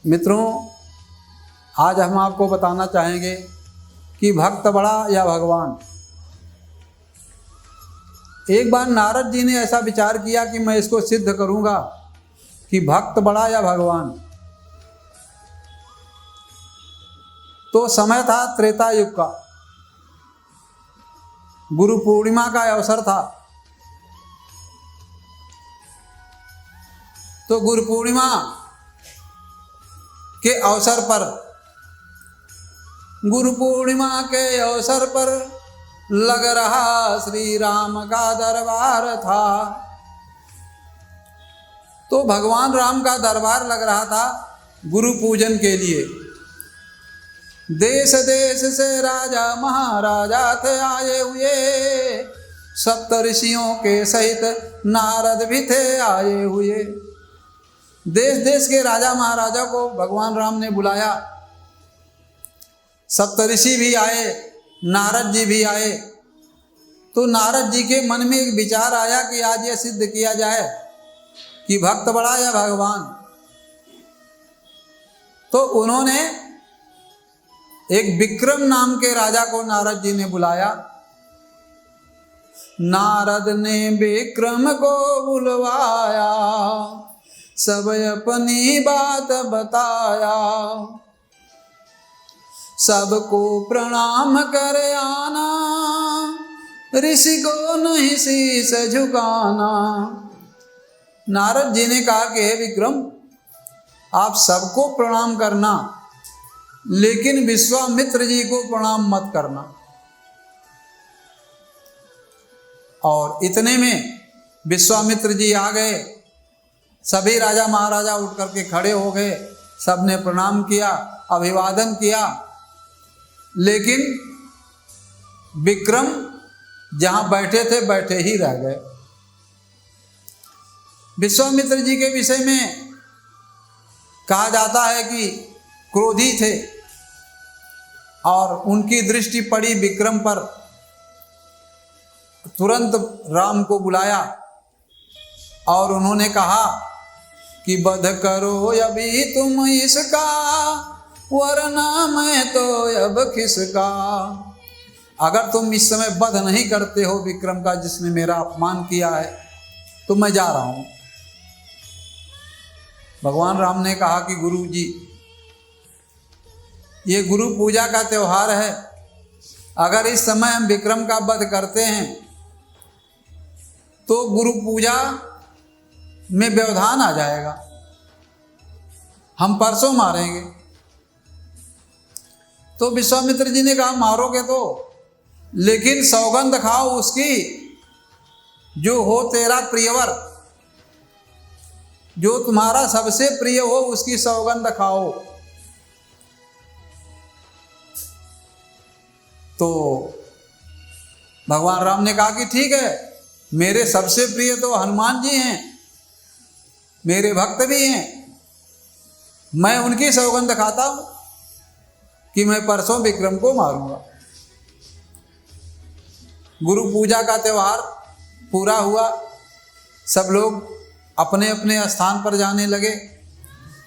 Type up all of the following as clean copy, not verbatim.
मित्रों, आज हम आपको बताना चाहेंगे कि भक्त बड़ा या भगवान। एक बार नारद जी ने ऐसा विचार किया कि मैं इसको सिद्ध करूंगा कि भक्त बड़ा या भगवान। तो समय था त्रेता युग का, गुरु पूर्णिमा का अवसर था। तो गुरु पूर्णिमा के अवसर पर, गुरु पूर्णिमा के अवसर पर लग रहा श्री राम का दरबार था। तो भगवान राम का दरबार लग रहा था गुरु पूजन के लिए। देश देश से राजा महाराजा थे आए हुए, सप्त ऋषियों के सहित नारद भी थे आए हुए। देश देश के राजा महाराजा को भगवान राम ने बुलाया। सप्तऋषि भी आए, नारद जी भी आए। तो नारद जी के मन में एक विचार आया कि आज यह सिद्ध किया जाए कि भक्त बड़ा या भगवान। तो उन्होंने एक विक्रम नाम के राजा को नारद जी ने बुलाया। नारद ने विक्रम को बुलवाया, सब अपनी बात बताया। सबको प्रणाम कर आना, ऋषि को नहीं शीश झुकाना। नारद जी ने कहा कि हे विक्रम, आप सबको प्रणाम करना, लेकिन विश्वामित्र जी को प्रणाम मत करना। और इतने में विश्वामित्र जी आ गए। सभी राजा महाराजा उठ करके खड़े हो गए, सबने प्रणाम किया, अभिवादन किया। लेकिन विक्रम जहां बैठे थे बैठे ही रह गए। विश्वामित्र जी के विषय में कहा जाता है कि क्रोधी थे और उनकी दृष्टि पड़ी विक्रम पर। तुरंत राम को बुलाया और उन्होंने कहा कि वध करो अभी तुम इसका, वरना मैं तो अब किसका। अगर तुम इस समय वध नहीं करते हो विक्रम का, जिसने मेरा अपमान किया है, तो मैं जा रहा हूं। भगवान राम ने कहा कि गुरु जी, ये गुरु पूजा का त्योहार है। अगर इस समय हम विक्रम का वध करते हैं तो गुरु पूजा में व्यवधान आ जाएगा, हम परसों मारेंगे। तो विश्वामित्र जी ने कहा मारोगे तो, लेकिन सौगंध खाओ उसकी जो हो तेरा प्रियवर, जो तुम्हारा सबसे प्रिय हो उसकी सौगंध खाओ। तो भगवान राम ने कहा कि ठीक है, मेरे सबसे प्रिय तो हनुमान जी हैं, मेरे भक्त भी हैं, मैं उनकी सौगंध खाता हूं कि मैं परसों विक्रम को मारूंगा। गुरु पूजा का त्योहार पूरा हुआ, सब लोग अपने अपने स्थान पर जाने लगे।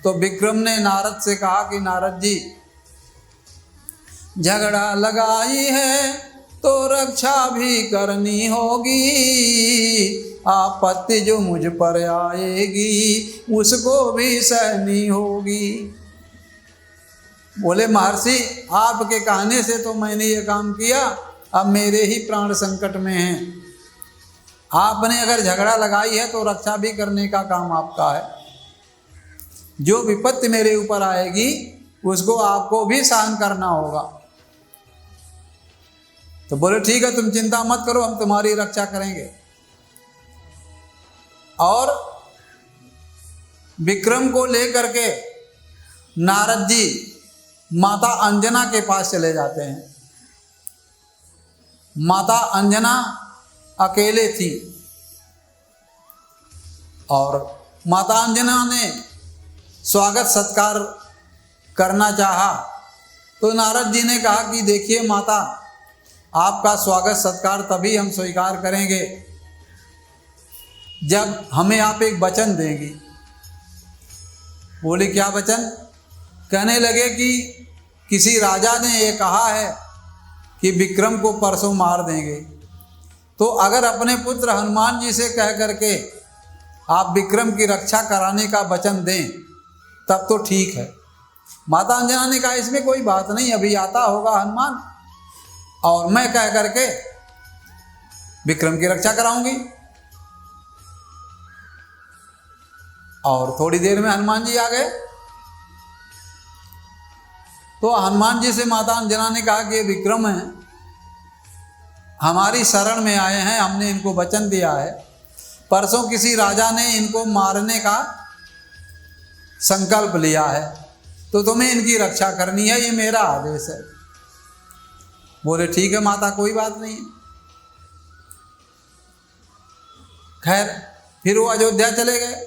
तो विक्रम ने नारद से कहा कि नारद जी, झगड़ा लगाई है तो रक्षा भी करनी होगी, आपत्ति जो मुझ पर आएगी उसको भी सहनी होगी। बोले महर्षि, आपके कहने से तो मैंने ये काम किया, अब मेरे ही प्राण संकट में हैं। आपने अगर झगड़ा लगाई है तो रक्षा भी करने का काम आपका है। जो विपत्ति मेरे ऊपर आएगी उसको आपको भी सहन करना होगा। तो बोले ठीक है, तुम चिंता मत करो, हम तुम्हारी रक्षा करेंगे। और विक्रम को लेकर के नारद जी माता अंजना के पास चले जाते हैं। माता अंजना अकेले थी और माता अंजना ने स्वागत सत्कार करना चाहा। तो नारद जी ने कहा कि देखिए माता, आपका स्वागत सत्कार तभी हम स्वीकार करेंगे जब हमें आप एक वचन देंगी। बोले क्या वचन? कहने लगे कि किसी राजा ने ये कहा है कि विक्रम को परसों मार देंगे, तो अगर अपने पुत्र हनुमान जी से कह करके आप विक्रम की रक्षा कराने का वचन दें तब तो ठीक है। माता अंजना ने कहा इसमें कोई बात नहीं, अभी आता होगा हनुमान और मैं कह करके विक्रम की रक्षा कराऊंगी। और थोड़ी देर में हनुमान जी आ गए। तो हनुमान जी से माता अंजना ने कहा कि ये विक्रम है, हमारी शरण में आए हैं, हमने इनको वचन दिया है, परसों किसी राजा ने इनको मारने का संकल्प लिया है, तो तुम्हें इनकी रक्षा करनी है, ये मेरा आदेश है। बोले ठीक है माता, कोई बात नहीं। खैर फिर वो अयोध्या चले गए।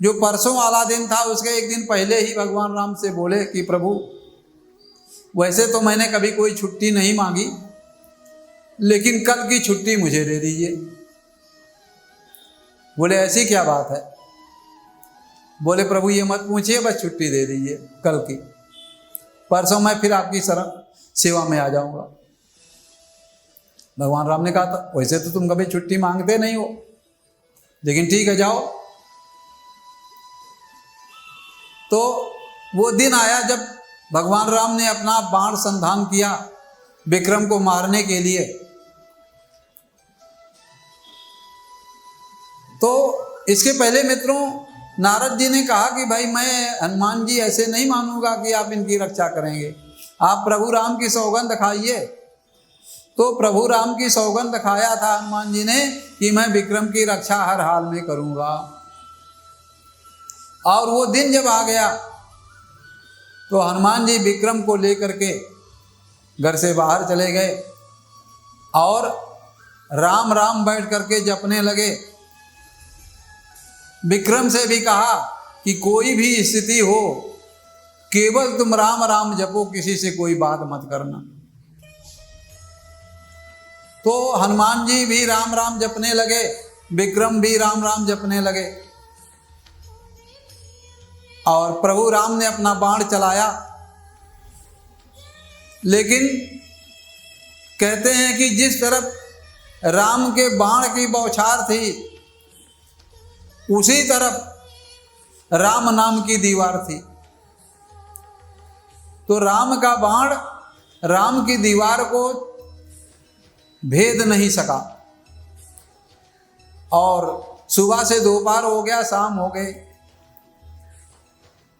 जो परसों वाला दिन था उसके एक दिन पहले ही भगवान राम से बोले कि प्रभु वैसे तो मैंने कभी कोई छुट्टी नहीं मांगी, लेकिन कल की छुट्टी मुझे दे दीजिए। बोले ऐसी क्या बात है? बोले प्रभु ये मत पूछिए, बस छुट्टी दे दीजिए कल की, परसों मैं फिर आपकी सेवा में आ जाऊंगा। भगवान राम ने कहा था वैसे तो तुम कभी छुट्टी मांगते नहीं हो, लेकिन ठीक है जाओ। तो वो दिन आया जब भगवान राम ने अपना बाण संधान किया विक्रम को मारने के लिए। तो इसके पहले मित्रों नारद जी ने कहा कि भाई मैं हनुमान जी ऐसे नहीं मानूंगा कि आप इनकी रक्षा करेंगे, आप प्रभु राम की सौगंध खाइए। तो प्रभु राम की सौगंध खाया था हनुमान जी ने कि मैं विक्रम की रक्षा हर हाल में करूंगा। और वो दिन जब आ गया तो हनुमान जी विक्रम को लेकर के घर से बाहर चले गए और राम राम बैठ करके जपने लगे। विक्रम से भी कहा कि कोई भी स्थिति हो केवल तुम राम राम जपो, किसी से कोई बात मत करना। तो हनुमान जी भी राम राम जपने लगे, विक्रम भी राम राम जपने लगे और प्रभु राम ने अपना बाण चलाया। लेकिन कहते हैं कि जिस तरफ राम के बाण की बौछार थी उसी तरफ राम नाम की दीवार थी। तो राम का बाण राम की दीवार को भेद नहीं सका और सुबह से दोपहर हो गया, शाम हो गई।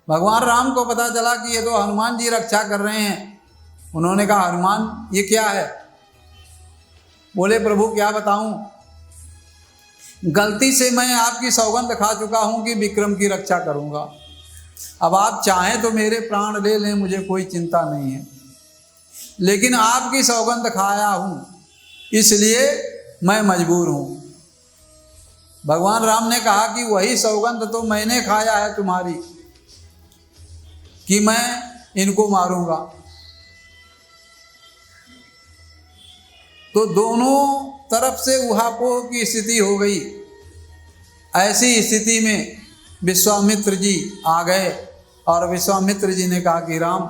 भगवान राम को पता चला कि ये तो हनुमान जी रक्षा कर रहे हैं। उन्होंने कहा हनुमान ये क्या है? बोले प्रभु क्या बताऊं, गलती से मैं आपकी सौगंध खा चुका हूं कि विक्रम की रक्षा करूंगा। अब आप चाहें तो मेरे प्राण ले लें, मुझे कोई चिंता नहीं है, लेकिन आपकी सौगंध खाया हूं इसलिए मैं मजबूर हूं। भगवान राम ने कहा कि वही सौगंध तो मैंने खाया है तुम्हारी कि मैं इनको मारूंगा। तो दोनों तरफ से उहापोह की स्थिति हो गई। ऐसी स्थिति में विश्वामित्र जी आ गए और विश्वामित्र जी ने कहा कि राम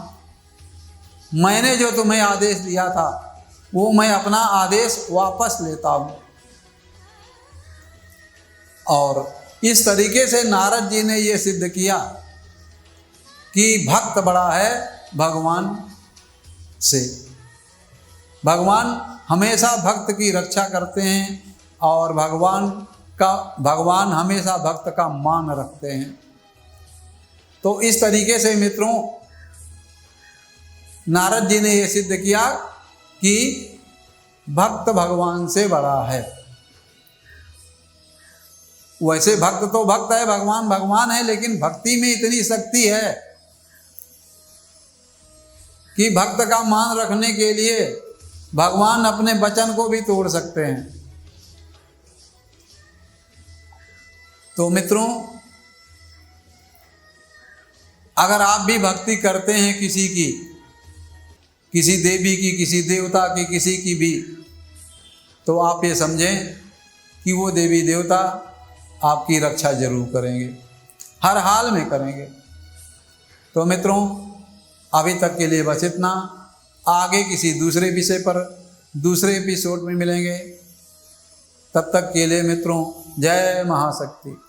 मैंने जो तुम्हें आदेश दिया था वो मैं अपना आदेश वापस लेता हूं। और इस तरीके से नारद जी ने ये सिद्ध किया कि भक्त बड़ा है भगवान से। भगवान हमेशा भक्त की रक्षा करते हैं और भगवान हमेशा भक्त का मान रखते हैं। तो इस तरीके से मित्रों नारद जी ने यह सिद्ध किया कि भक्त भगवान से बड़ा है। वैसे भक्त तो भक्त है, भगवान भगवान है, लेकिन भक्ति में इतनी शक्ति है कि भक्त का मान रखने के लिए भगवान अपने वचन को भी तोड़ सकते हैं। तो मित्रों अगर आप भी भक्ति करते हैं किसी की, किसी देवी की, किसी देवता की, किसी की भी, तो आप ये समझें कि वो देवी देवता आपकी रक्षा जरूर करेंगे, हर हाल में करेंगे। तो मित्रों अभी तक के लिए बस इतना। आगे किसी दूसरे विषय पर दूसरे एपिसोड में मिलेंगे। तब तक के लिए मित्रों जय महाशक्ति।